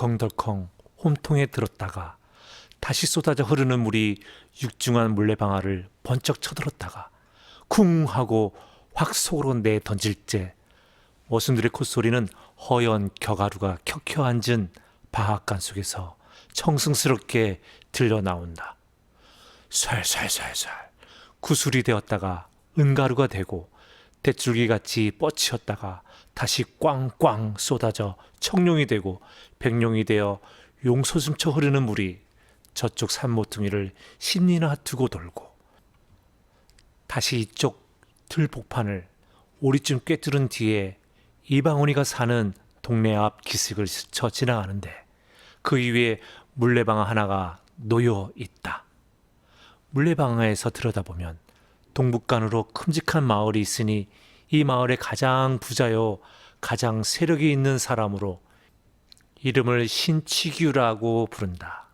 덜컹덜컹 홈통에 들었다가 다시 쏟아져 흐르는 물이 육중한 물레방아를 번쩍 쳐들었다가 쿵 하고 확 속으로 내 던질째 머슴들의 콧소리는 허연 격하루가 켜켜 앉은 바악간 속에서 청승스럽게 들려 나온다. 쇴쇴쇴쇴 구슬이 되었다가 은가루가 되고 대줄기같이 뻗치었다가 다시 꽝꽝 쏟아져 청룡이 되고 백룡이 되어 용솟음쳐 흐르는 물이 저쪽 산모퉁이를 10리나 두고 돌고 다시 이쪽 들복판을 오리쯤 꿰뚫은 뒤에 이방원이가 사는 동네 앞 기슭을 스쳐 지나가는데 그 위에 물레방아 하나가 놓여 있다. 물레방아에서 들여다보면 동북간으로 큼직한 마을이 있으니 이 마을의 가장 부자요 가장 세력이 있는 사람으로 이름을 신치규라고 부른다.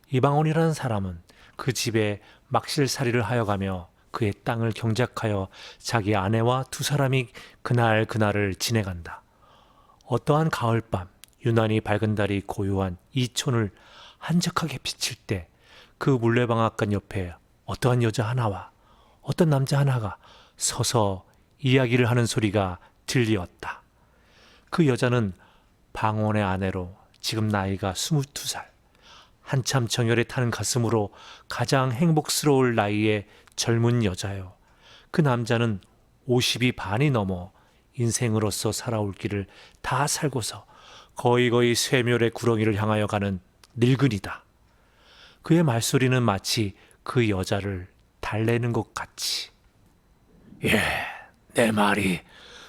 이방원이라는 사람은 그 집에 막실살이를 하여가며 그의 땅을 경작하여 자기 아내와 두 사람이 그날을 지내간다. 어떠한 가을밤 유난히 밝은 달이 고요한 이 촌을 한적하게 비칠 때 그 물레방앗간 옆에 어떠한 여자 하나와 어떤 남자 하나가 서서 이야기를 하는 소리가 들리었다. 그 여자는 방원의 아내로 지금 나이가 22살, 한참 정열에 타는 가슴으로 가장 행복스러울 나이의 젊은 여자요. 그 남자는 50이 반이 넘어 인생으로서 살아올 길을 다 살고서 거의 쇠멸의 구렁이를 향하여 가는 늙은이다. 그의 말소리는 마치 그 여자를 달래는 것 같이. 예, 내 말이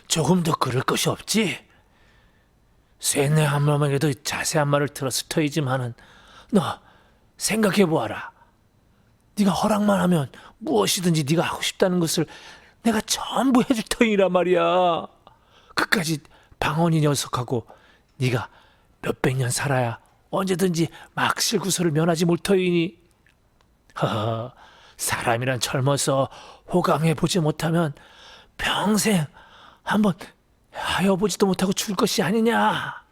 조금 더 그럴 것이 없지? 쇠뇌 한 놈에게도 자세한 말을 들었을 터이지만은 너 생각해보아라. 네가 허락만 하면 무엇이든지 네가 하고 싶다는 것을 내가 전부 해줄 터이란 말이야. 그까지 방언이 녀석하고 네가 몇백 년 살아야 언제든지 막실구설을 면하지 못터이니. 허허, 사람이란 젊어서 호강해보지 못하면 평생 한번 하여보지도 못하고 죽을 것이 아니냐.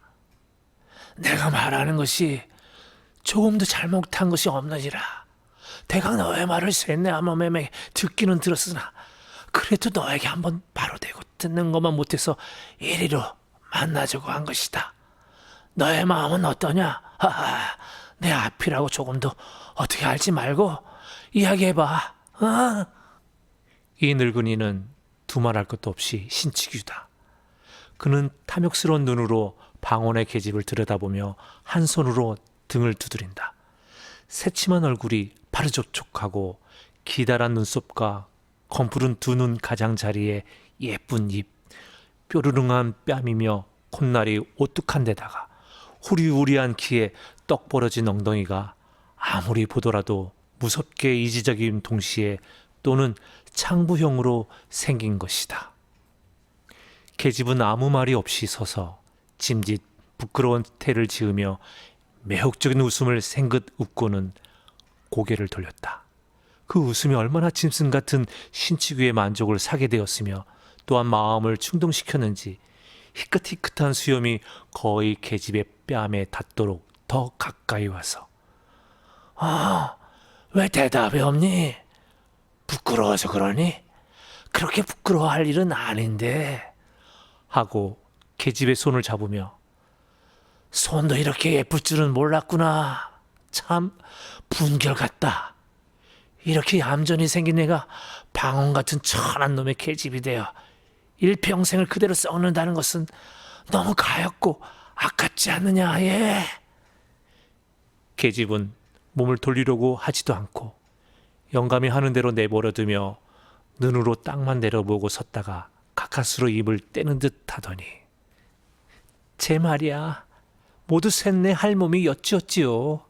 내가 말하는 것이 조금도 잘못한 것이 없느니라. 대강 너의 말을 쇠뇌 암암에 듣기는 들었으나 그래도 너에게 한번 바로 대고 듣는 것만 못해서 이리로 만나자고 한 것이다. 너의 마음은 어떠냐? 하하, 내 앞이라고 조금도 어떻게 알지 말고 이야기해봐. 어? 이 늙은이는 두말할 것도 없이 신치규다. 그는 탐욕스러운 눈으로 방언의 계집을 들여다보며 한 손으로 등을 두드린다. 새침한 얼굴이 파르족촉하고 기다란 눈썹과 검푸른 두 눈 가장자리에 예쁜 입, 뾰루릉한 뺨이며 콧날이 오뚝한 데다가 후리우리한 키에 떡 벌어진 엉덩이가 아무리 보더라도 무섭게 이지적인 동시에 또는 창부형으로 생긴 것이다. 계집은 아무 말이 없이 서서 짐짓 부끄러운 태를 지으며 매혹적인 웃음을 생긋 웃고는 고개를 돌렸다. 그 웃음이 얼마나 짐승 같은 신치규의 만족을 사게 되었으며 또한 마음을 충동시켰는지 희끗희끗한 수염이 거의 계집의 뺨에 닿도록 더 가까이 와서 왜 대답이 없니? 부끄러워서 그러니? 그렇게 부끄러워할 일은 아닌데 하고 계집의 손을 잡으며 손도 이렇게 예쁠 줄은 몰랐구나. 참 분결 같다. 이렇게 얌전히 생긴 애가 방언 같은 천한 놈의 계집이 되어 일평생을 그대로 썩는다는 것은 너무 가엽고 아깝지 않느냐. 예. 계집은 몸을 돌리려고 하지도 않고 영감이 하는 대로 내버려두며 눈으로 땅만 내려보고 섰다가 가까스로 입을 떼는 듯 하더니 제 말이야. 모두 셋내 할 몸이 여쭈었지요.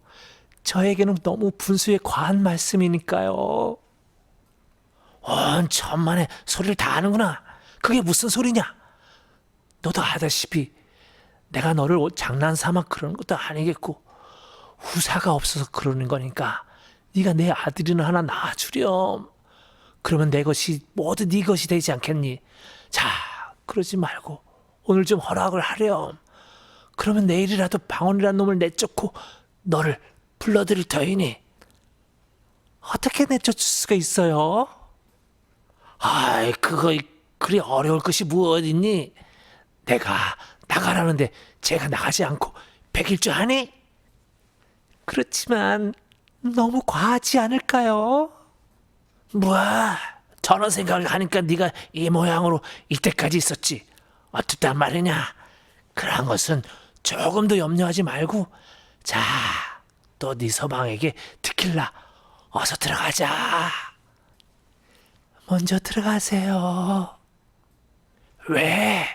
저에게는 너무 분수에 과한 말씀이니까요. 천만의 소리를 다 하는구나. 그게 무슨 소리냐? 너도 아다시피 내가 너를 장난삼아 그러는 것도 아니겠고 후사가 없어서 그러는 거니까 네가 내 아들이나 하나 낳아주렴. 그러면 내 것이 모두 네 것이 되지 않겠니? 자, 그러지 말고 오늘 좀 허락을 하렴. 그러면 내일이라도 방언이란 놈을 내쫓고 너를 불러들일 터이니. 어떻게 내쫓을 수가 있어요? 아이, 그거 그리 어려울 것이 무엇이니? 내가 나가라는데 제가 나가지 않고 베길 줄 아니? 그렇지만 너무 과하지 않을까요? 뭐야, 저런 생각을 하니까 네가 이 모양으로 이때까지 있었지. 어떻단 말이냐? 그런 것은 조금도 염려하지 말고, 자, 또 네 서방에게 듣길라. 어서 들어가자. 먼저 들어가세요. 왜?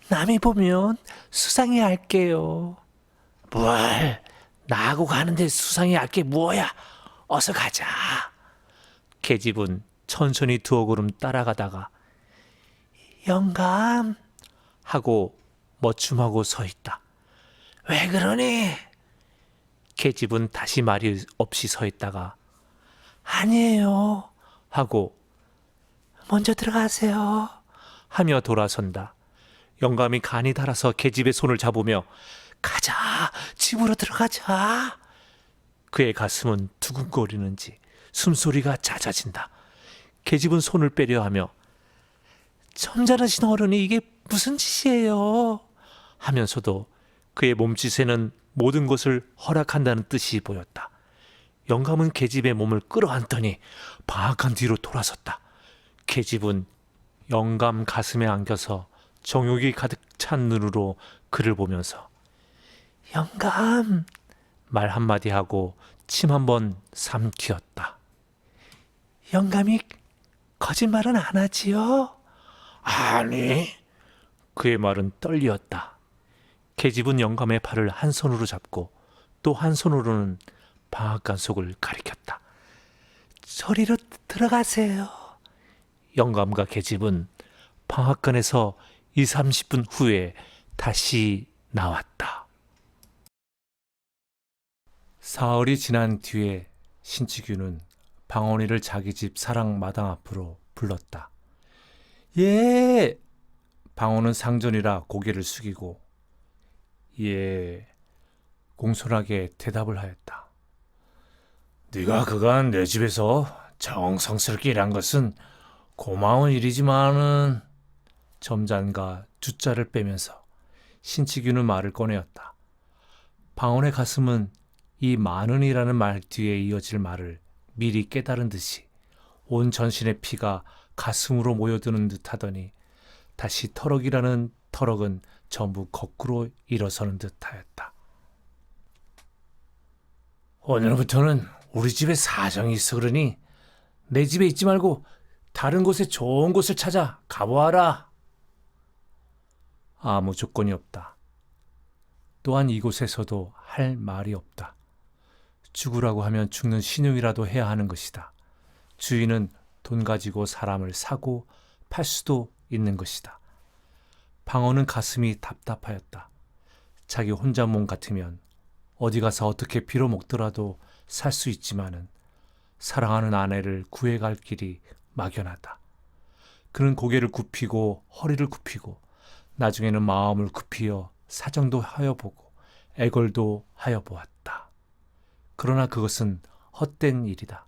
남이 보면 수상해 할게요. 뭘? 나하고 가는데 수상해 할 게 뭐야? 어서 가자. 계집은 천천히 두어 걸음 따라가다가 영감 하고 머춤하고 서 있다. 왜 그러니? 계집은 다시 말이 없이 서 있다가 아니에요 하고 먼저 들어가세요 하며 돌아선다. 영감이 간이 달아서 계집의 손을 잡으며 가자, 집으로 들어가자. 그의 가슴은 두근거리는지 숨소리가 잦아진다. 계집은 손을 빼려 하며 점잖으신 어른이 이게 무슨 짓이에요? 하면서도 그의 몸짓에는 모든 것을 허락한다는 뜻이 보였다. 영감은 계집의 몸을 끌어안더니 방앗간 뒤로 돌아섰다. 계집은 영감 가슴에 안겨서 정욕이 가득 찬 눈으로 그를 보면서 영감 말 한마디 하고 침 한번 삼키었다. 영감이 거짓말은 안 하지요? 아니. 그의 말은 떨리었다. 계집은 영감의 팔을 한 손으로 잡고 또 한 손으로는 방앗간 속을 가리켰다. 저리로 들어가세요. 영감과 계집은 방앗간에서 20-30분 후에 다시 나왔다. 사흘이 지난 뒤에 신치규는 방언이를 자기 집 사랑 마당 앞으로 불렀다. 예! 방언은 상전이라 고개를 숙이고 예, 공손하게 대답을 하였다. 네가 그간 내 집에서 정성스럽게 일한 것은 고마운 일이지만은 점잔가 주자를 빼면서 신치규는 말을 꺼내었다. 방언의 가슴은 이 많은이라는 말 뒤에 이어질 말을 미리 깨달은 듯이 온 전신의 피가 가슴으로 모여드는 듯 하더니 다시 터럭이라는 터럭은 전부 거꾸로 일어서는 듯하였다. 오늘부터는 우리 집에 사정이 있어 그러니 내 집에 있지 말고 다른 곳에 좋은 곳을 찾아 가보아라. 아무 조건이 없다. 또한 이곳에서도 할 말이 없다. 죽으라고 하면 죽는 신용이라도 해야 하는 것이다. 주인은 돈 가지고 사람을 사고 팔 수도 있는 것이다. 방언은 가슴이 답답하였다. 자기 혼자 몸 같으면 어디 가서 어떻게 빌어먹더라도 살 수 있지만은 사랑하는 아내를 구해갈 길이 막연하다. 그는 고개를 굽히고 허리를 굽히고 나중에는 마음을 굽히어 사정도 하여 보고 애걸도 하여 보았다. 그러나 그것은 헛된 일이다.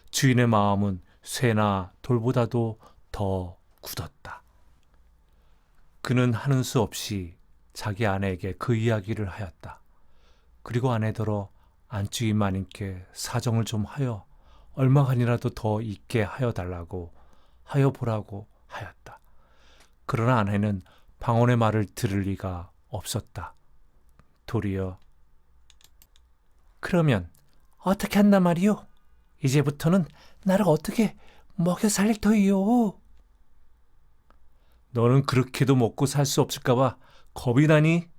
주인의 마음은 쇠나 돌보다도 더 굳었다. 그는 하는 수 없이 자기 아내에게 그 이야기를 하였다. 그리고 아내더러 안주인 마님께 사정을 좀 하여 얼마간이라도 더 있게 하여 달라고 하여 보라고 하였다. 그러나 아내는 방언의 말을 들을 리가 없었다. 도리어 그러면 어떻게 한단 말이오? 이제부터는 나를 어떻게 먹여 살릴 터이요? 너는 그렇게도 먹고 살 수 없을까봐 겁이 나니?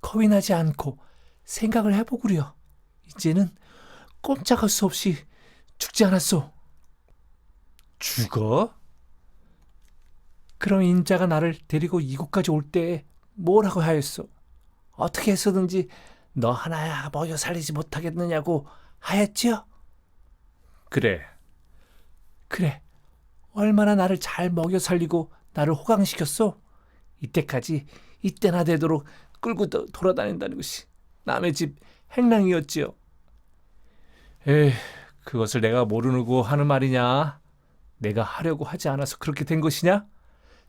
겁이 나지 않고 생각을 해보구려. 이제는 꼼짝할 수 없이 죽지 않았소. 죽어? 그럼 인자가 나를 데리고 이곳까지 올 때에 뭐라고 하였소? 어떻게 해서든지 너 하나야 먹여 살리지 못하겠느냐고 하였지요? 그래. 얼마나 나를 잘 먹여 살리고 나를 호강시켰소? 이때까지 이때나 되도록 끌고 돌아다닌다는 것이 남의 집 행랑이었지요. 에이, 그것을 내가 모르고 하는 말이냐? 내가 하려고 하지 않아서 그렇게 된 것이냐?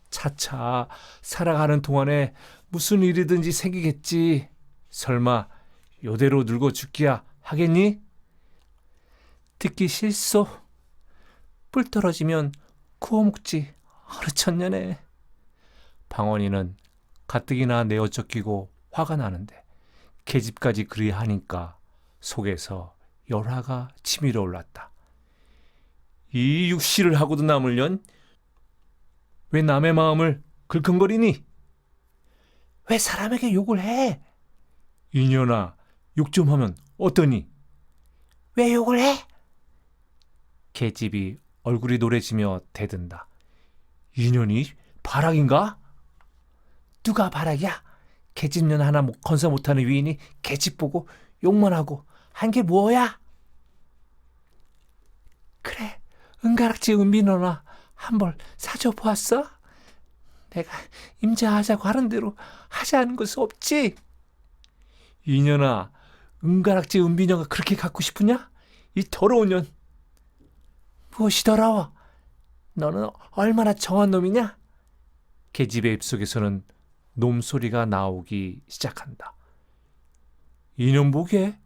차차 살아가는 동안에 무슨 일이든지 생기겠지. 설마 요대로 늙어 죽기야 하겠니? 듣기 싫소. 뿔 떨어지면 구워 먹지. 어르천년에. 방언이는 가뜩이나 내어쫓기고 화가 나는데 계집까지 그리 하니까 속에서 열화가 치밀어 올랐다. 이 육시를 하고도 남을련? 왜 남의 마음을 글컹거리니? 왜 사람에게 욕을 해? 이년아, 욕 좀 하면 어떠니? 왜 욕을 해? 계집이 얼굴이 노래지며 대든다. 이년이 바락인가? 누가 바락이야? 계집년 하나 건서 못하는 위인이 계집 보고 욕만 하고 한 게 뭐야? 그래, 은가락지 은비너나 한 벌 사줘 보았어? 내가 임자하자고 하는 대로 하지 않은 것은 없지? 이년아, 은가락지 은비녀가 그렇게 갖고 싶으냐? 이 더러운 년. 무엇이 더러워? 너는 얼마나 정한 놈이냐? 계집의 입속에서는 놈 소리가 나오기 시작한다. 이년 보게?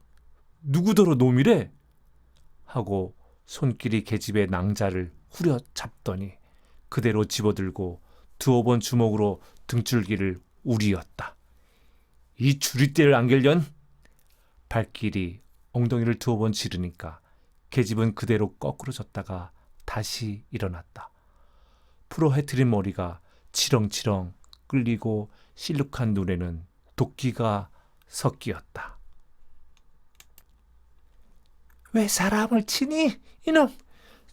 누구더러 놈이래? 하고 손길이 계집의 낭자를 후려잡더니 그대로 집어들고 두어 번 주먹으로 등줄기를 우리었다. 이 주리떼를 안길련? 발길이 엉덩이를 두어 번 지르니까 계집은 그대로 거꾸로 졌다가 다시 일어났다. 풀어헤트린 머리가 치렁치렁 끌리고 실룩한 눈에는 도끼가 섞이었다. 왜 사람을 치니? 이놈!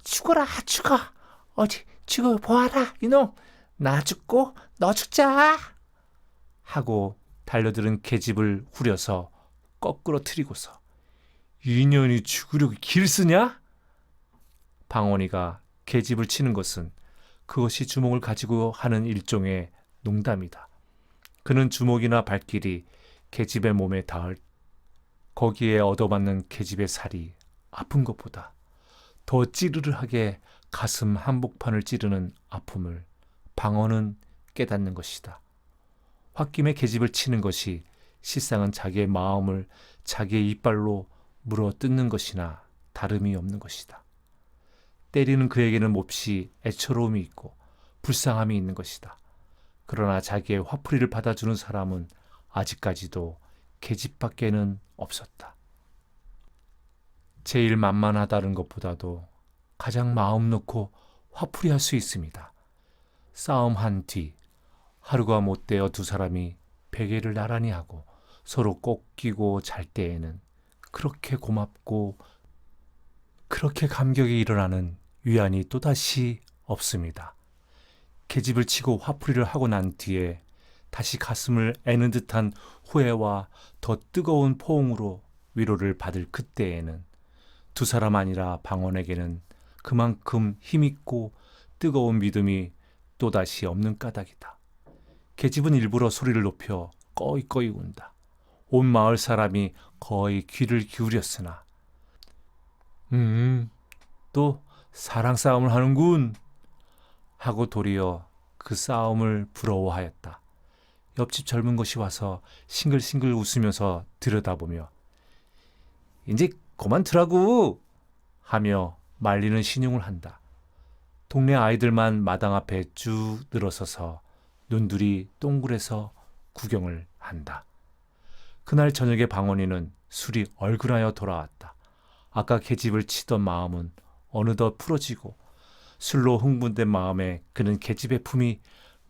죽어라 죽어! 어디 죽어 보아라 이놈! 나 죽고 너 죽자! 하고 달려들은 계집을 후려서 거꾸로 트리고서 이년이 죽으려고 길 쓰냐? 방언이가 계집을 치는 것은 그것이 주먹을 가지고 하는 일종의 농담이다. 그는 주먹이나 발길이 계집의 몸에 닿을 거기에 얻어맞는 계집의 살이 아픈 것보다 더 찌르르하게 가슴 한복판을 찌르는 아픔을 방언은 깨닫는 것이다. 홧김에 계집을 치는 것이 실상은 자기의 마음을 자기의 이빨로 물어 뜯는 것이나 다름이 없는 것이다. 때리는 그에게는 몹시 애처로움이 있고 불쌍함이 있는 것이다. 그러나 자기의 화풀이를 받아주는 사람은 아직까지도 계집밖에는 없었다. 제일 만만하다는 것보다도 가장 마음 놓고 화풀이할 수 있습니다. 싸움한 뒤 하루가 못되어 두 사람이 베개를 나란히 하고 서로 꼭 끼고 잘 때에는 그렇게 고맙고 그렇게 감격이 일어나는 위안이 또다시 없습니다. 계집을 치고 화풀이를 하고 난 뒤에 다시 가슴을 애는 듯한 후회와 더 뜨거운 포옹으로 위로를 받을 그때에는 두 사람 아니라 방언에게는 그만큼 힘있고 뜨거운 믿음이 또다시 없는 까닭이다. 계집은 일부러 소리를 높여 꺼이꺼이 운다. 온 마을 사람이 거의 귀를 기울였으나 또 사랑 싸움을 하는군 하고 도리어 그 싸움을 부러워하였다. 옆집 젊은 것이 와서 싱글싱글 웃으면서 들여다보며 이제 그만 두라고 하며 말리는 신용을 한다. 동네 아이들만 마당 앞에 쭉 늘어서서 눈들이 동그래서 구경을 한다. 그날 저녁에 방언이는 술이 얼큰하여 돌아왔다. 아까 계집을 치던 마음은 어느덧 풀어지고 술로 흥분된 마음에 그는 계집의 품이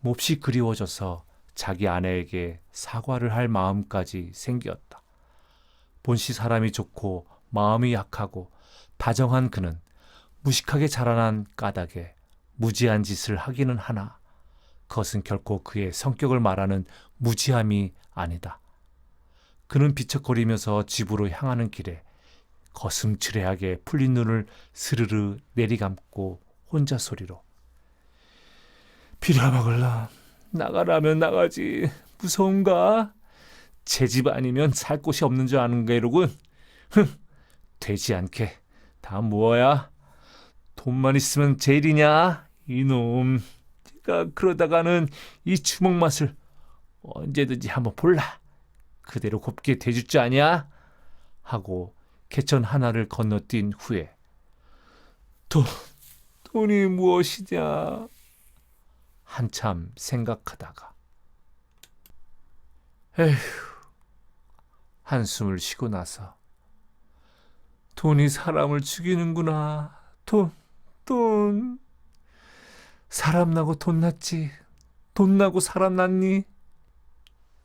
몹시 그리워져서 자기 아내에게 사과를 할 마음까지 생겼다. 본시 사람이 좋고 마음이 약하고 다정한 그는 무식하게 자라난 까닭에 무지한 짓을 하기는 하나 그것은 결코 그의 성격을 말하는 무지함이 아니다. 그는 비척거리면서 집으로 향하는 길에 거슴츠레하게 풀린 눈을 스르르 내리감고 혼자 소리로 빌어먹을라 나가라면 나가지 무서운가? 제 집 아니면 살 곳이 없는 줄 아는 게로군. 되지 않게. 다 뭐야? 돈만 있으면 제일이냐? 이놈. 네가 그러다가는 이 주먹 맛을 언제든지 한번 볼라. 그대로 곱게 대줄 줄 아냐? 하고 개천 하나를 건너뛴 후에 돈이 무엇이냐? 한참 생각하다가 에휴, 한숨을 쉬고 나서 돈이 사람을 죽이는구나. 돈. 사람 나고 돈 났지. 돈 나고 사람 났니?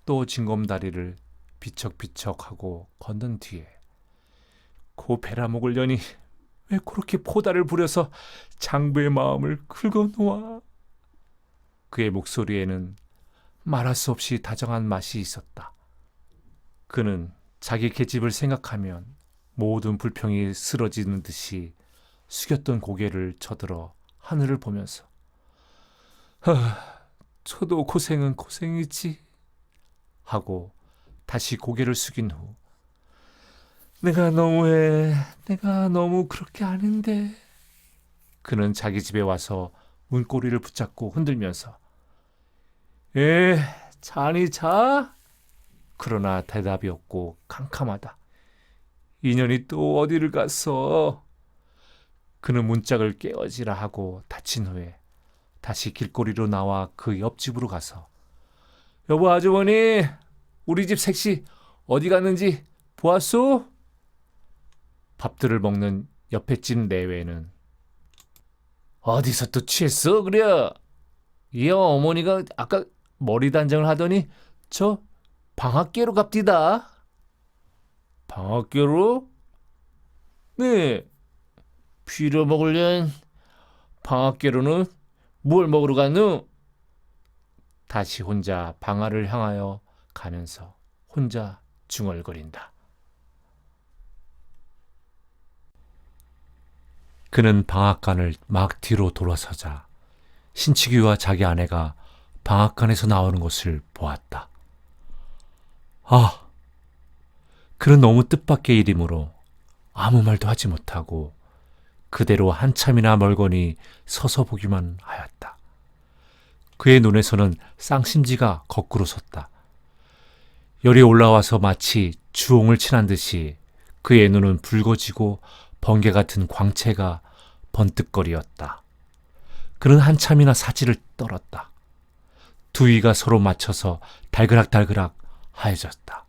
또 징검다리를 비척비척하고 걷는 뒤에 고 베라 먹으려니 왜 그렇게 포다를 부려서 장부의 마음을 긁어놓아? 그의 목소리에는 말할 수 없이 다정한 맛이 있었다. 그는 자기 계집을 생각하면 모든 불평이 쓰러지는 듯이 숙였던 고개를 쳐들어 하늘을 보면서 저도 고생은 고생이지 하고 다시 고개를 숙인 후 내가 너무해. 내가 너무 그렇게 아닌데. 그는 자기 집에 와서 문고리를 붙잡고 흔들면서 자니 자? 그러나 대답이 없고 캄캄하다. 인연이 또 어디를 갔어? 그는 문짝을 깨어지라 하고 닫힌 후에 다시 길거리로 나와 그 옆집으로 가서 여보 아주머니, 우리 집 색시 어디 갔는지 보았소? 밥들을 먹는 옆에 집 내외는 어디서 또 취했어 그래? 이 어머니가 아까 머리 단장을 하더니 저 방학계로 갑디다. 방학계로? 네. 피려 먹으련 방학계로는 뭘 먹으러 갔노? 다시 혼자 방아를 향하여 가면서 혼자 중얼거린다. 그는 방앗간을 막 뒤로 돌아서자 신치규와 자기 아내가 방앗간에서 나오는 것을 보았다. 그는 너무 뜻밖의 일이므로 아무 말도 하지 못하고 그대로 한참이나 멀거니 서서 보기만 하였다. 그의 눈에서는 쌍심지가 거꾸로 섰다. 열이 올라와서 마치 주홍을 칠한 듯이 그의 눈은 붉어지고 번개 같은 광채가 번뜩거리었다. 그는 한참이나 사지를 떨었다. 두 이가 서로 맞춰서 달그락달그락 하얘졌다.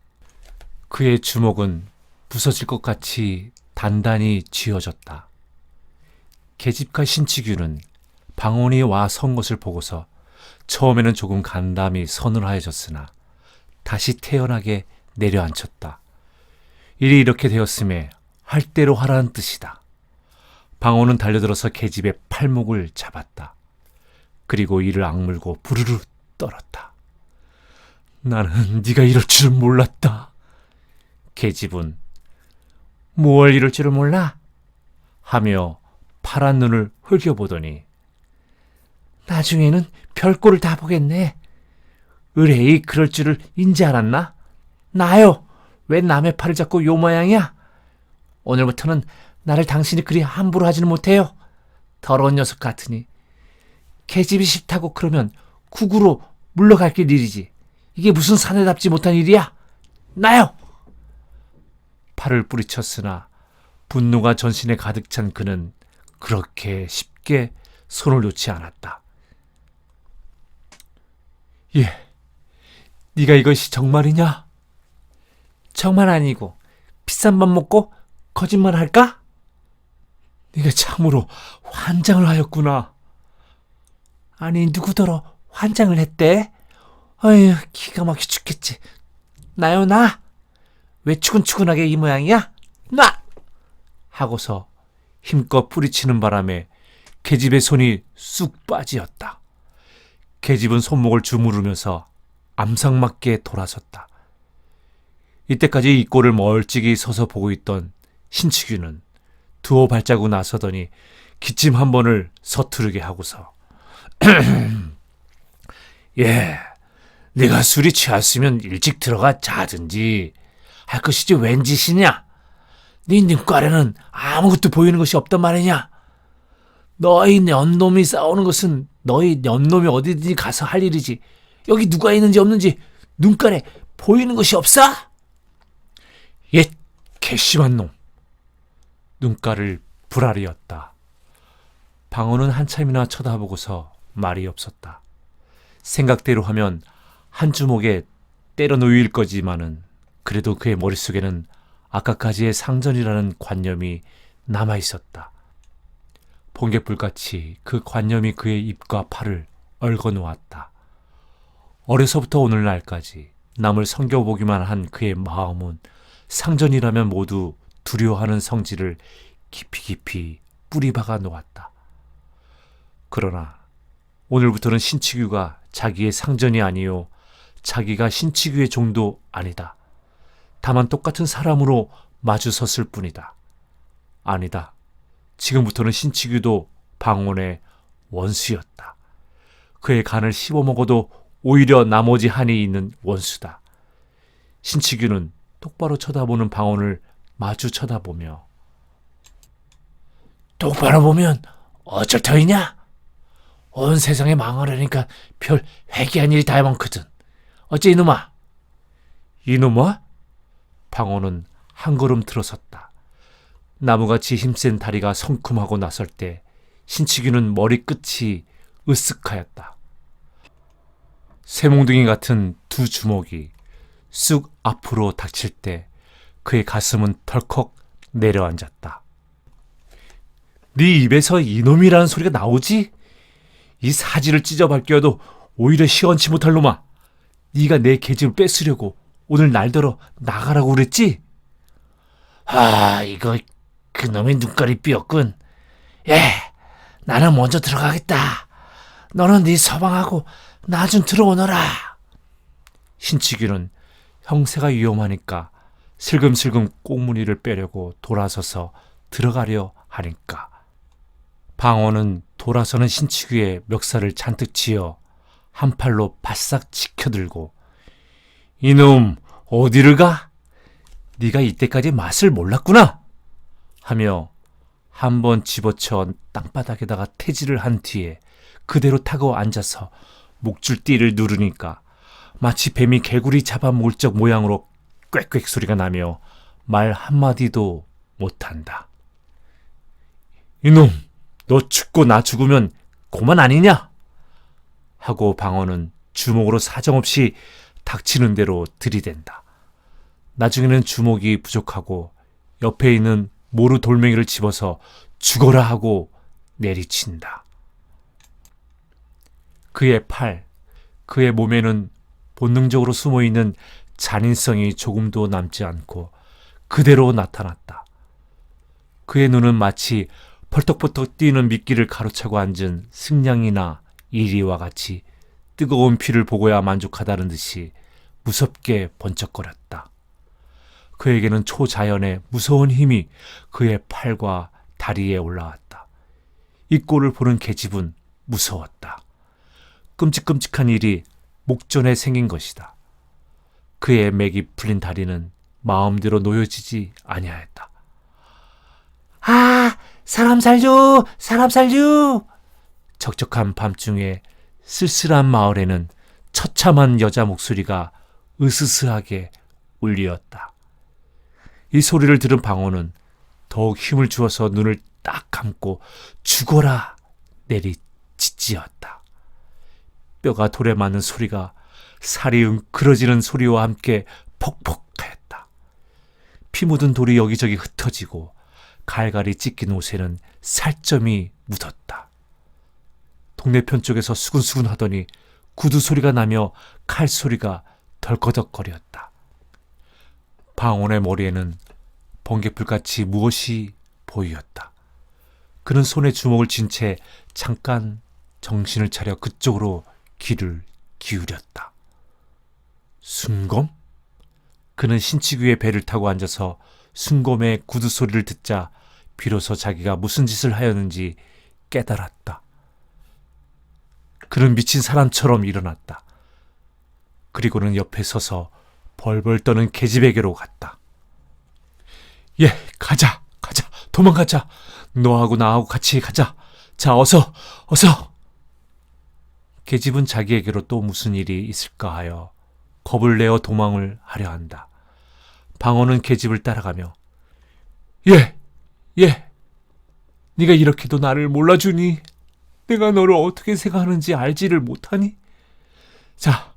그의 주먹은 부서질 것 같이 단단히 쥐어졌다. 계집과 신치규는 방언이 와 선 것을 보고서 처음에는 조금 간담이 서늘하여졌으나 다시 태연하게 내려앉혔다. 일이 이렇게 되었음에 할 대로 하라는 뜻이다. 방언은 달려들어서 계집의 팔목을 잡았다. 그리고 이를 악물고 부르르 떨었다. 나는 네가 이럴 줄은 몰랐다. 계집은 뭘 이럴 줄을 몰라? 하며 파란 눈을 흘겨보더니 나중에는 별꼴을 다 보겠네. 의뢰이 그럴 줄을 인지 알았나? 나요. 왜 남의 팔을 잡고 요 모양이야? 오늘부터는 나를 당신이 그리 함부로 하지는 못해요. 더러운 녀석 같으니. 계집이 싫다고 그러면 국으로 물러갈 길 일이지. 이게 무슨 사내답지 못한 일이야? 나요. 팔을 뿌리쳤으나 분노가 전신에 가득 찬 그는 그렇게 쉽게 손을 놓지 않았다. 네가 이것이 정말이냐? 정말 아니고 비싼 밥 먹고 거짓말 할까? 네가 참으로 환장을 하였구나. 아니 누구더러 환장을 했대? 어휴 기가 막혀 죽겠지. 나요 나? 왜 추근추근하게 이 모양이야? 나! 하고서 힘껏 뿌리치는 바람에 계집의 손이 쑥 빠지었다. 계집은 손목을 주무르면서 암상맞게 돌아섰다. 이때까지 이 꼴을 멀찍이 서서 보고 있던 신치규는 두어 발자국 나서더니 기침 한 번을 서투르게 하고서 네가 술이 취했으면 일찍 들어가 자든지 할 것이지 웬 짓이냐? 네 눈깔에는 아무것도 보이는 것이 없단 말이냐? 너희 연놈이 싸우는 것은 너희 연놈이 어디든지 가서 할 일이지. 여기 누가 있는지 없는지 눈깔에 보이는 것이 없어? 옛 괘씸한 놈. 눈깔을 불알이었다. 방어는 한참이나 쳐다보고서 말이 없었다. 생각대로 하면 한 주먹에 때려 놓일 거지만은 그래도 그의 머릿속에는 아까까지의 상전이라는 관념이 남아있었다. 번갯불같이 그 관념이 그의 입과 팔을 얽어놓았다. 어려서부터 오늘날까지 남을 섬겨보기만 한 그의 마음은 상전이라면 모두 두려워하는 성질을 깊이 뿌리박아 놓았다. 그러나 오늘부터는 신치규가 자기의 상전이 아니요 자기가 신치규의 종도 아니다. 다만 똑같은 사람으로 마주섰을 뿐이다. 아니다. 지금부터는 신치규도 방온의 원수였다. 그의 간을 씹어먹어도 오히려 나머지 한이 있는 원수다. 신치규는 똑바로 쳐다보는 방온을 마주 쳐다보며 똑바로 보면 어쩔 터이냐? 온 세상에 망하려니까 별 회개한 일이 다 많거든. 어째 이놈아? 이놈아? 방온은 한 걸음 들어섰다. 나무같이 힘센 다리가 성큼하고 나설 때 신치규는 머리끝이 으쓱하였다. 쇠몽둥이 같은 두 주먹이 쑥 앞으로 닥칠 때 그의 가슴은 덜컥 내려앉았다. 네 입에서 이놈이라는 소리가 나오지? 이 사지를 찢어밟겨도 오히려 시원치 못할 놈아. 네가 내 계집을 뺏으려고 오늘 날더러 나가라고 그랬지? 아, 이거 그놈의 눈깔이 삐었군. 나는 먼저 들어가겠다. 너는 네 서방하고 나 좀 들어오너라. 신치규는 형세가 위험하니까 슬금슬금 꽁무니를 빼려고 돌아서서 들어가려 하니까 방어는 돌아서는 신치규의 멱살을 잔뜩 쥐어 한 팔로 바싹 치켜들고 이놈 어디를 가? 네가 이때까지 맛을 몰랐구나 하며 한 번 집어쳐 땅바닥에다가 태질을 한 뒤에 그대로 타고 앉아서 목줄띠를 누르니까 마치 뱀이 개구리 잡아먹을 적 모양으로 꽥꽥 소리가 나며 말 한마디도 못한다. 이놈, 너 죽고 나 죽으면 고만 아니냐? 하고 방어는 주먹으로 사정없이 닥치는 대로 들이댄다. 나중에는 주먹이 부족하고 옆에 있는 모루 돌멩이를 집어서 죽어라 하고 내리친다. 그의 팔, 그의 몸에는 본능적으로 숨어있는 잔인성이 조금도 남지 않고 그대로 나타났다. 그의 눈은 마치 펄떡펄떡 뛰는 미끼를 가로차고 앉은 승냥이나 이리와 같이 뜨거운 피를 보고야 만족하다는 듯이 무섭게 번쩍거렸다. 그에게는 초자연의 무서운 힘이 그의 팔과 다리에 올라왔다. 이 꼴을 보는 계집은 무서웠다. 끔찍끔찍한 일이 목전에 생긴 것이다. 그의 맥이 풀린 다리는 마음대로 놓여지지 아니하였다. 아, 사람 살려! 사람 살려! 적적한 밤중에 쓸쓸한 마을에는 처참한 여자 목소리가 으스스하게 울리었다. 이 소리를 들은 방어는 더욱 힘을 주어서 눈을 딱 감고 죽어라 내리짖지었다. 뼈가 돌에 맞는 소리가 살이 웅크러지는 소리와 함께 퍽퍽하였다. 피 묻은 돌이 여기저기 흩어지고 갈갈이 찢긴 옷에는 살점이 묻었다. 동네편 쪽에서 수근수근 하더니 구두 소리가 나며 칼 소리가 덜커덕거렸다. 방온의 머리에는 번개불같이 무엇이 보이었다. 그는 손에 주먹을 쥔 채 잠깐 정신을 차려 그쪽으로 귀를 기울였다. 순검? 그는 신치규의 배를 타고 앉아서 순검의 구두 소리를 듣자 비로소 자기가 무슨 짓을 하였는지 깨달았다. 그는 미친 사람처럼 일어났다. 그리고는 옆에 서서 벌벌 떠는 계집에게로 갔다. 예, 가자. 도망가자. 너하고 나하고 같이 가자. 자, 어서. 계집은 자기에게로 또 무슨 일이 있을까 하여 겁을 내어 도망을 하려 한다. 방어는 계집을 따라가며 예. 네가 이렇게도 나를 몰라주니? 내가 너를 어떻게 생각하는지 알지를 못하니? 자,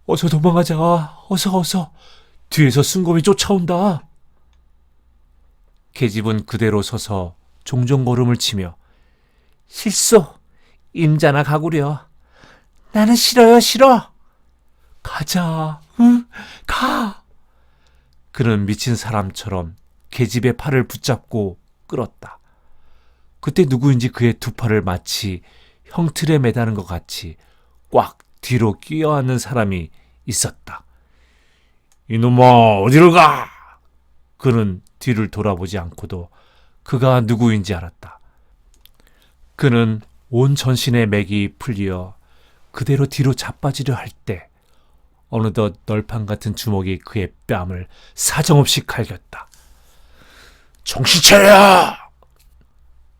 어서 도망가자. 어서. 뒤에서 순검이 쫓아온다. 계집은 그대로 서서 종종 걸음을 치며 실소, 임자나 가구려. 나는 싫어. 가자. 응, 가. 그는 미친 사람처럼 계집의 팔을 붙잡고 끌었다. 그때 누구인지 그의 두 팔을 마치 형틀에 매다는 것 같이 꽉 뒤로 끼어앉는 사람이 있었다. 이놈아, 어디로 가? 그는 뒤를 돌아보지 않고도 그가 누구인지 알았다. 그는 온 전신의 맥이 풀려 그대로 뒤로 자빠지려 할 때 어느덧 널판 같은 주먹이 그의 뺨을 사정없이 갈겼다. 정신 차려!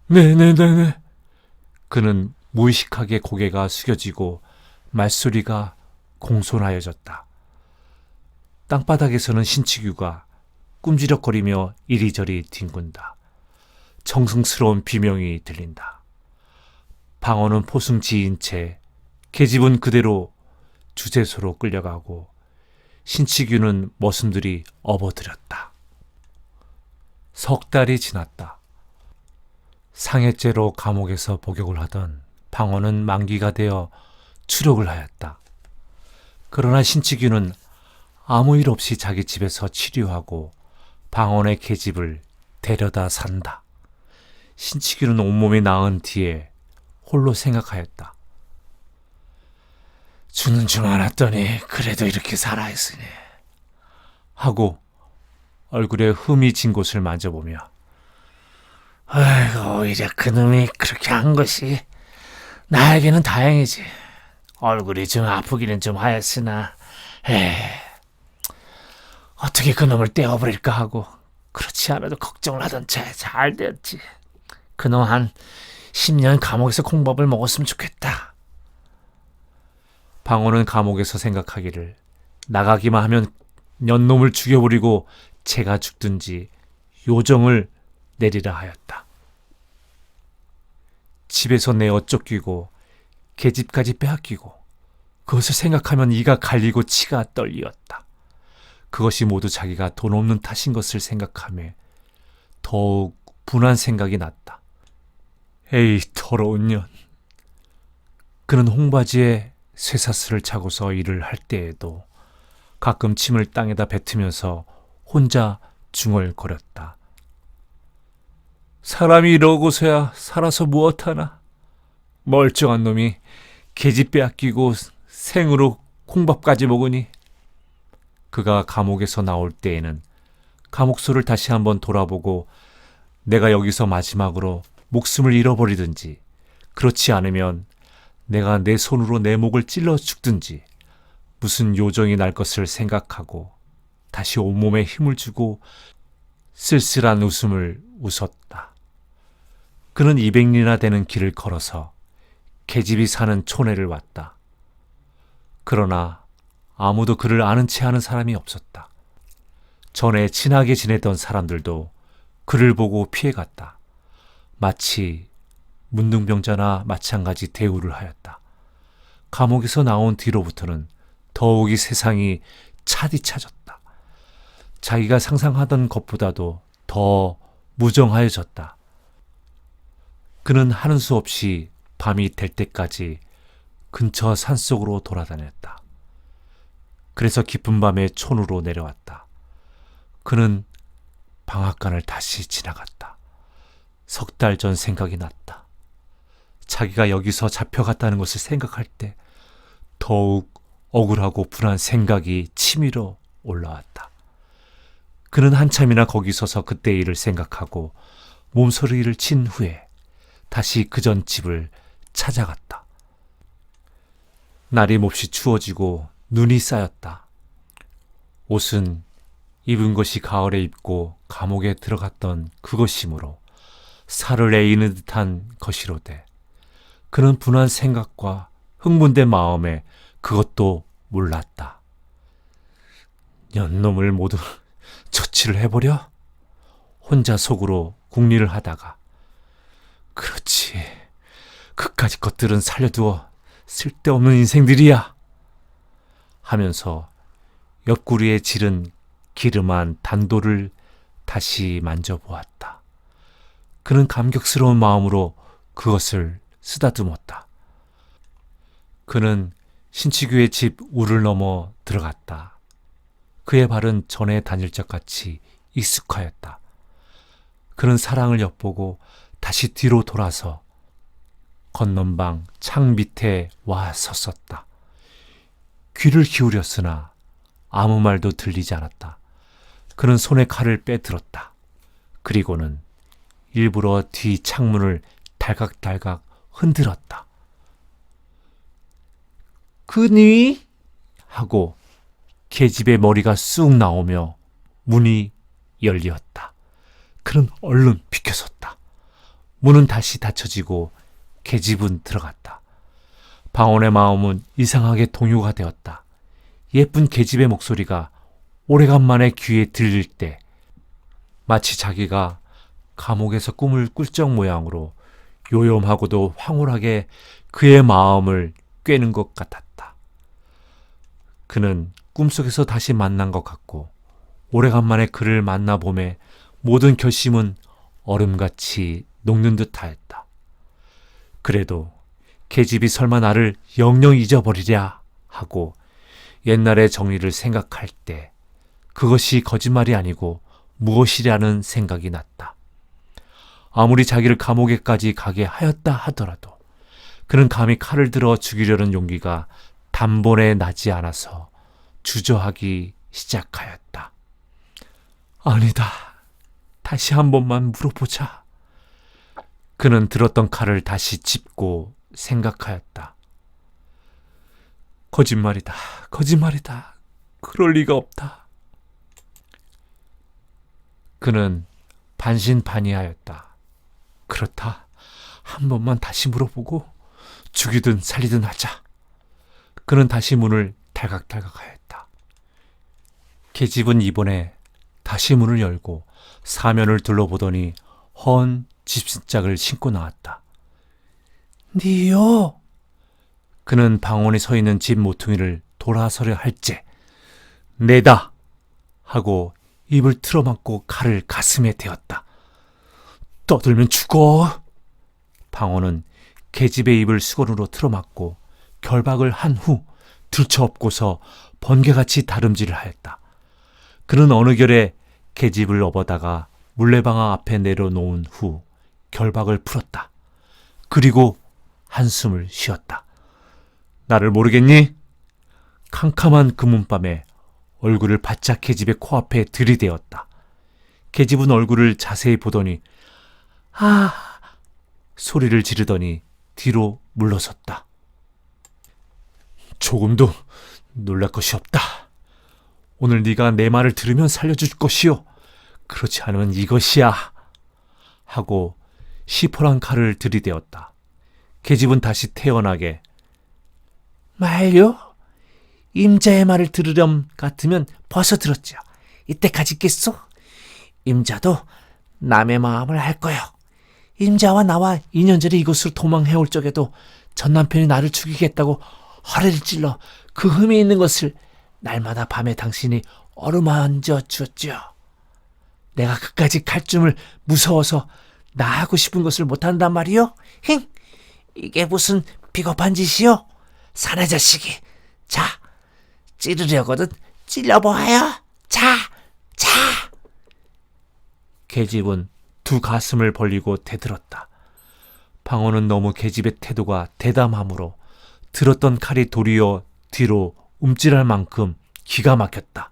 네. 그는 무의식하게 고개가 숙여지고 말소리가 공손하여졌다. 땅바닥에서는 신치규가 꿈지럭거리며 이리저리 뒹군다. 정성스러운 비명이 들린다. 방어는 포승지인 채 계집은 그대로 주재소로 끌려가고 신치규는 머슴들이 업어들였다. 석 달이 지났다. 상해죄로 감옥에서 복역을 하던 방어는 만기가 되어 추록을 하였다. 그러나 신치규는 아무 일 없이 자기 집에서 치료하고 방언의 계집을 데려다 산다. 신치규는 온몸이 나은 뒤에 홀로 생각하였다. 죽는 줄 알았더니 그래도 이렇게 살아있으니 하고 얼굴에 흠이 진 곳을 만져보며 아이고, 오히려 그놈이 그렇게 한 것이 나에게는 다행이지. 얼굴이 좀 아프기는 좀 하였으나 어떻게 그놈을 떼어버릴까 하고 그렇지 않아도 걱정을 하던 채 잘 되었지. 그놈 한 10년 감옥에서 콩밥을 먹었으면 좋겠다. 방어는 감옥에서 생각하기를 나가기만 하면 년놈을 죽여버리고 제가 죽든지 요정을 내리라 하였다. 집에서 내어 쫓기고 계집까지 빼앗기고 그것을 생각하면 이가 갈리고 치가 떨리었다. 그것이 모두 자기가 돈 없는 탓인 것을 생각하며 더욱 분한 생각이 났다. 에이, 더러운 년. 그는 홍바지에 쇠사슬을 차고서 일을 할 때에도 가끔 침을 땅에다 뱉으면서 혼자 중얼거렸다. 사람이 이러고서야 살아서 무엇하나. 멀쩡한 놈이 계집 빼앗기고 생으로 콩밥까지 먹으니. 그가 감옥에서 나올 때에는 감옥소를 다시 한번 돌아보고 내가 여기서 마지막으로 목숨을 잃어버리든지 그렇지 않으면 내가 내 손으로 내 목을 찔러 죽든지 무슨 요정이 날 것을 생각하고 다시 온몸에 힘을 주고 쓸쓸한 웃음을 웃었다. 그는 200리나 되는 길을 걸어서 계집이 사는 촌에를 왔다. 그러나 아무도 그를 아는 체 하는 사람이 없었다. 전에 친하게 지내던 사람들도 그를 보고 피해갔다. 마치 문둥병자나 마찬가지 대우를 하였다. 감옥에서 나온 뒤로부터는 더욱이 세상이 차디차졌다. 자기가 상상하던 것보다도 더 무정하여졌다. 그는 하는 수 없이 밤이 될 때까지 근처 산속으로 돌아다녔다. 그래서 깊은 밤에 촌으로 내려왔다. 그는 방앗간을 다시 지나갔다. 석 달 전 생각이 났다. 자기가 여기서 잡혀갔다는 것을 생각할 때 더욱 억울하고 분한 생각이 치밀어 올라왔다. 그는 한참이나 거기 서서 그때 일을 생각하고 몸서리를 친 후에 다시 그전 집을 찾아갔다. 날이 몹시 추워지고 눈이 쌓였다. 옷은 입은 것이 가을에 입고 감옥에 들어갔던 그것이므로 살을 에이는 듯한 것이로되 그는 분한 생각과 흥분된 마음에 그것도 몰랐다. 년놈을 모두 처치를 해버려? 혼자 속으로 궁리를 하다가 그렇지, 그까짓 것들은 살려두어 쓸데없는 인생들이야 하면서 옆구리에 지른 기름한 단도를 다시 만져보았다. 그는 감격스러운 마음으로 그것을 쓰다듬었다. 그는 신치규의 집 우를 넘어 들어갔다. 그의 발은 전에 다닐 적 같이 익숙하였다. 그는 사랑을 엿보고 다시 뒤로 돌아서 건넌방 창 밑에 와 섰었다. 귀를 기울였으나 아무 말도 들리지 않았다. 그는 손에 칼을 빼들었다. 그리고는 일부러 뒤 창문을 달각달각 흔들었다. 그니? 하고 계집의 머리가 쑥 나오며 문이 열렸다. 그는 얼른 비켜섰다. 문은 다시 닫혀지고 계집은 들어갔다. 방언의 마음은 이상하게 동요가 되었다. 예쁜 계집의 목소리가 오래간만에 귀에 들릴 때 마치 자기가 감옥에서 꿈을 꿀 적 모양으로 요염하고도 황홀하게 그의 마음을 꿰는 것 같았다. 그는 꿈속에서 다시 만난 것 같고 오래간만에 그를 만나봄에 모든 결심은 얼음같이 녹는 듯하였다. 그래도 계집이 설마 나를 영영 잊어버리랴 하고 옛날의 정의를 생각할 때 그것이 거짓말이 아니고 무엇이라는 생각이 났다. 아무리 자기를 감옥에까지 가게 하였다 하더라도 그는 감히 칼을 들어 죽이려는 용기가 단번에 나지 않아서 주저하기 시작하였다. 아니다. 다시 한 번만 물어보자. 그는 들었던 칼을 다시 짚고 생각하였다. 거짓말이다. 거짓말이다. 그럴 리가 없다. 그는 반신반의하였다. 그렇다. 한 번만 다시 물어보고 죽이든 살리든 하자. 그는 다시 문을 달각달각하였다. 계집은 이번에 다시 문을 열고 사면을 둘러보더니 헌 집신짝을 신고 나왔다. 니요? 그는 방언이 서 있는 집 모퉁이를 돌아서려 할째 내다 하고 입을 틀어막고 칼을 가슴에 대었다. 떠들면 죽어. 방언은 계집의 입을 수건으로 틀어막고 결박을 한 후 들쳐업고서 번개같이 다름질을 하였다. 그는 어느 결에 계집을 업어다가 물레방아 앞에 내려놓은 후 결박을 풀었다. 그리고 한숨을 쉬었다. 나를 모르겠니? 캄캄한 금은밤에 얼굴을 바짝 계집의 코앞에 들이대었다. 계집은 얼굴을 자세히 보더니 아! 소리를 지르더니 뒤로 물러섰다. 조금도 놀랄 것이 없다. 오늘 네가 내 말을 들으면 살려줄 것이요. 그렇지 않으면 이것이야. 하고 시퍼런 칼을 들이대었다. 계집은 다시 태어나게 말요? 임자의 말을 들으렴 같으면 벌써 들었죠. 이때까지 있겠소? 임자도 남의 마음을 알 거요. 임자와 나와 2년 전에 이곳으로 도망해올 적에도 전 남편이 나를 죽이겠다고 허리를 찔러 그 흠이 있는 것을 날마다 밤에 당신이 어루만져 주었죠. 내가 그까지 칼춤을 무서워서 나 하고 싶은 것을 못한단 말이요? 힝! 이게 무슨 비겁한 짓이요? 사내 자식이. 자, 찌르려거든 찔러보아요. 자, 자. 계집은 두 가슴을 벌리고 대들었다. 방언은 너무 계집의 태도가 대담하므로 들었던 칼이 도리어 뒤로 움찔할 만큼 기가 막혔다.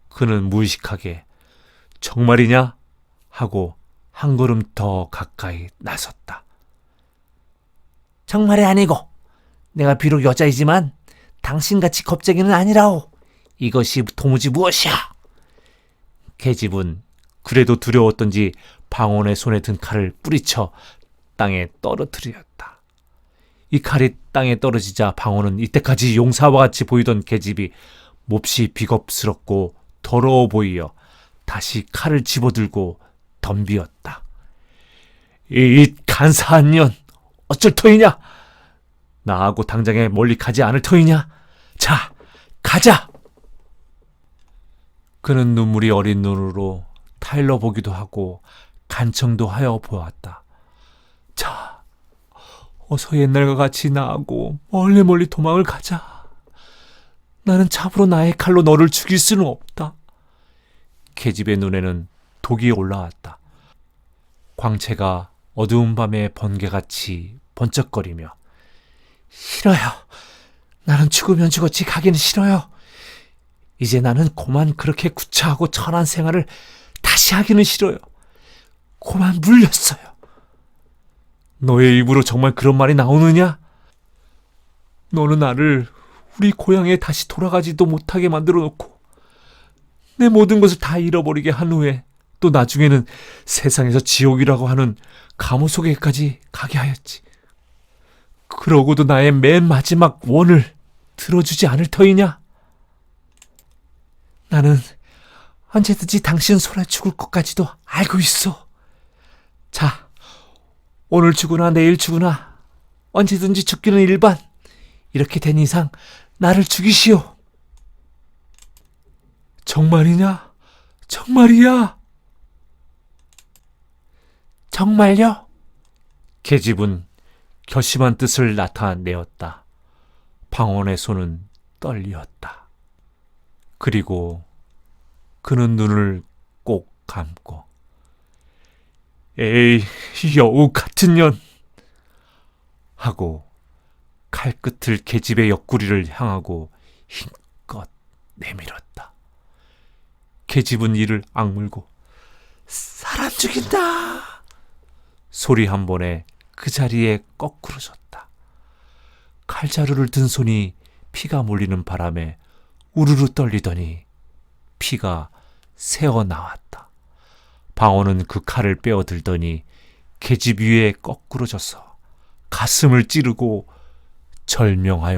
그는 무의식하게 정말이냐? 하고 한 걸음 더 가까이 나섰다. 정말이 아니고 내가 비록 여자이지만 당신같이 겁쟁이는 아니라오. 이것이 도무지 무엇이야? 계집은 그래도 두려웠던지 방언의 손에 든 칼을 뿌리쳐 땅에 떨어뜨렸다. 이 칼이 땅에 떨어지자 방언은 이때까지 용사와 같이 보이던 계집이 몹시 비겁스럽고 더러워 보이어 다시 칼을 집어들고 덤비었다. 이 간사한 년, 어쩔 터이냐? 나하고 당장에 멀리 가지 않을 터이냐? 자, 가자! 그는 눈물이 어린 눈으로 타일러 보기도 하고 간청도 하여 보았다. 자, 어서 옛날과 같이 나하고 멀리 도망을 가자. 나는 참으로 나의 칼로 너를 죽일 수는 없다. 계집의 눈에는 독이 올라왔다. 광채가 어두운 밤의 번개같이 번쩍거리며 싫어요. 나는 죽으면 죽었지 가기는 싫어요. 이제 나는 고만 그렇게 구차하고 천한 생활을 다시 하기는 싫어요. 고만 물렸어요. 너의 입으로 정말 그런 말이 나오느냐? 너는 나를 우리 고향에 다시 돌아가지도 못하게 만들어 놓고 내 모든 것을 다 잃어버리게 한 후에 또 나중에는 세상에서 지옥이라고 하는 감옥 속에까지 가게 하였지. 그러고도 나의 맨 마지막 원을 들어주지 않을 터이냐? 나는 언제든지 당신 손에 죽을 것까지도 알고 있어. 자, 오늘 죽으나 내일 죽으나 언제든지 죽기는 일반. 이렇게 된 이상 나를 죽이시오. 정말이냐? 정말이야? 정말요? 계집은 결심한 뜻을 나타내었다. 방언의 손은 떨리었다. 그리고 그는 눈을 꼭 감고 에이, 여우 같은 년! 하고 칼끝을 계집의 옆구리를 향하고 힘껏 내밀었다. 계집은 이를 악물고 사람 죽인다! 소리 한 번에 그 자리에 거꾸로 졌다. 칼자루를 든 손이 피가 몰리는 바람에 우르르 떨리더니 피가 새어나왔다. 방언은 그 칼을 빼어들더니 계집 위에 거꾸로 져서 가슴을 찌르고 절명하여